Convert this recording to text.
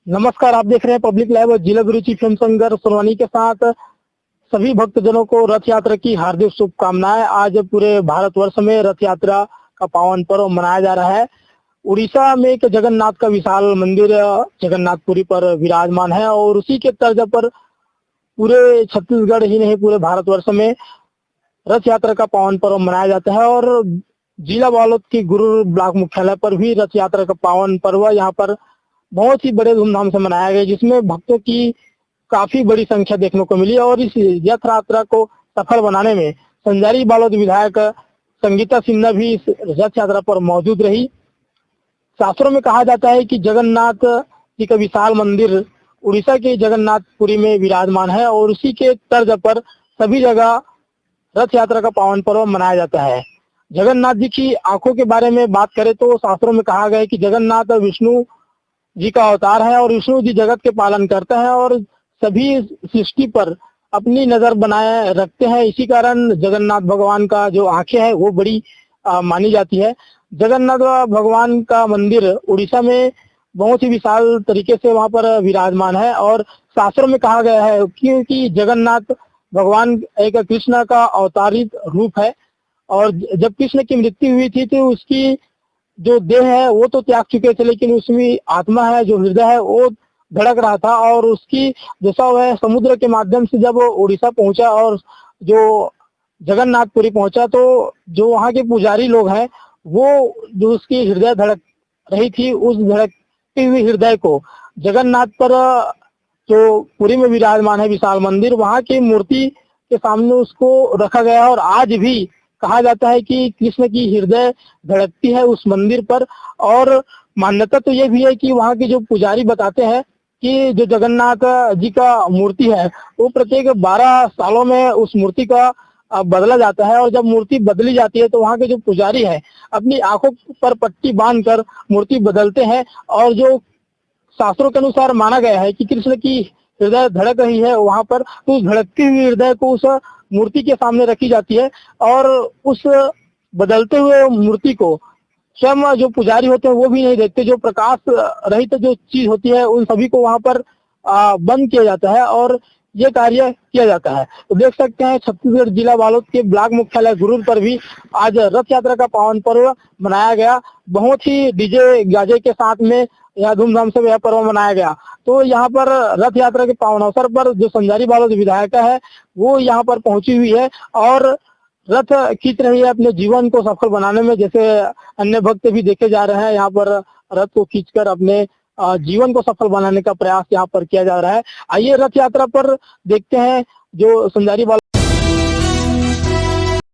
नमस्कार, आप देख रहे हैं पब्लिक लाइव और जिला गुरु चीफ शंकर सोनवानी के साथ सभी भक्तजनों को रथ यात्रा की हार्दिक शुभकामनाएं। आज पूरे भारतवर्ष में रथ यात्रा का पावन पर्व मनाया जा रहा है। उड़ीसा में एक जगन्नाथ का विशाल मंदिर जगन्नाथपुरी पर विराजमान है और उसी के तर्ज पर पूरे छत्तीसगढ़ ही नहीं पूरे भारतवर्ष में रथ यात्रा का पावन पर्व मनाया जाता है। और जिला बालोद की गुरु ब्लॉक मुख्यालय पर भी रथ यात्रा का पावन पर्व यहाँ पर बहुत ही बड़े धूमधाम से मनाया गया, जिसमें भक्तों की काफी बड़ी संख्या देखने को मिली। और इस रथ यात्रा को सफल बनाने में संजारी बालोद विधायक संगीता सिन्हा भी इस रथ यात्रा पर मौजूद रही। शास्त्रों में कहा जाता है कि जगन्नाथ जी का विशाल मंदिर उड़ीसा के जगन्नाथपुरी में विराजमान है और उसी के तर्ज पर सभी जगह रथ यात्रा का पावन पर्व मनाया जाता है। जगन्नाथ जी की आंखों के बारे में बात करें तो शास्त्रों में कहा गया है कि जगन्नाथ विष्णु जी का अवतार है और विष्णु जी जगत के पालन करते हैं और सभी सृष्टि पर अपनी नजर बनाए रखते हैं। इसी कारण जगन्नाथ भगवान का जो आंखें है वो बड़ी मानी जाती है। जगन्नाथ भगवान का मंदिर उड़ीसा में बहुत ही विशाल तरीके से वहां पर विराजमान है और शास्त्रों में कहा गया है क्योंकि जगन्नाथ भगवान एक कृष्ण का अवतारित रूप है और जब कृष्ण की मृत्यु हुई थी तो उसकी जो देह है वो तो त्याग चुके थे, लेकिन उसमें आत्मा है जो हृदय है वो धड़क रहा था। और उसकी जैसा वह समुद्र के माध्यम से जब उड़ीसा पहुंचा और जो जगन्नाथपुरी पहुंचा तो जो वहाँ के पुजारी लोग हैं वो जो उसकी हृदय धड़क रही थी उस धड़कती हुई हृदय को जगन्नाथ पर जो पुरी में विराजमान है विशाल मंदिर वहाँ की मूर्ति के सामने उसको रखा गया और आज भी कहा जाता है कि कृष्ण की हृदय धड़कती है उस मंदिर पर। और मान्यता तो ये भी है कि वहाँ के जो पुजारी बताते हैं कि जो जगन्नाथ जी का मूर्ति है वो प्रत्येक 12 सालों में उस मूर्ति का बदला जाता है और जब मूर्ति बदली जाती है तो वहाँ के जो पुजारी है अपनी आंखों पर पट्टी बांधकर मूर्ति बदलते हैं। और जो शास्त्रों के अनुसार माना गया है कि कृष्ण की हृदय धड़क रही है वहां पर तो उस धड़कती हुई हृदय को उस मूर्ति के सामने रखी जाती है और उस बदलते हुए मूर्ति को स्वयं जो पुजारी होते हैं वो भी नहीं देखते। जो प्रकाश रहित जो चीज होती है उन सभी को वहां पर बंद किया जाता है और ये कार्य किया जाता है। तो देख सकते हैं छत्तीसगढ़ जिला बालोद के ब्लॉक मुख्यालय गुरूर पर भी आज रथ यात्रा का पावन पर्व मनाया गया। बहुत ही डीजे गाजे के साथ में यह धूमधाम से यह पर्व मनाया गया। तो यहाँ पर रथ यात्रा के पावन अवसर पर जो संजारी बालोद विधायक है वो यहाँ पर पहुंची हुई है और रथ खींच रही है अपने जीवन को सफल बनाने में। जैसे अन्य भक्त भी देखे जा रहे हैं यहाँ पर रथ को खींचकर अपने जीवन को सफल बनाने का प्रयास यहाँ पर किया जा रहा है। आइए रथ यात्रा पर देखते हैं जो संजारी बालोद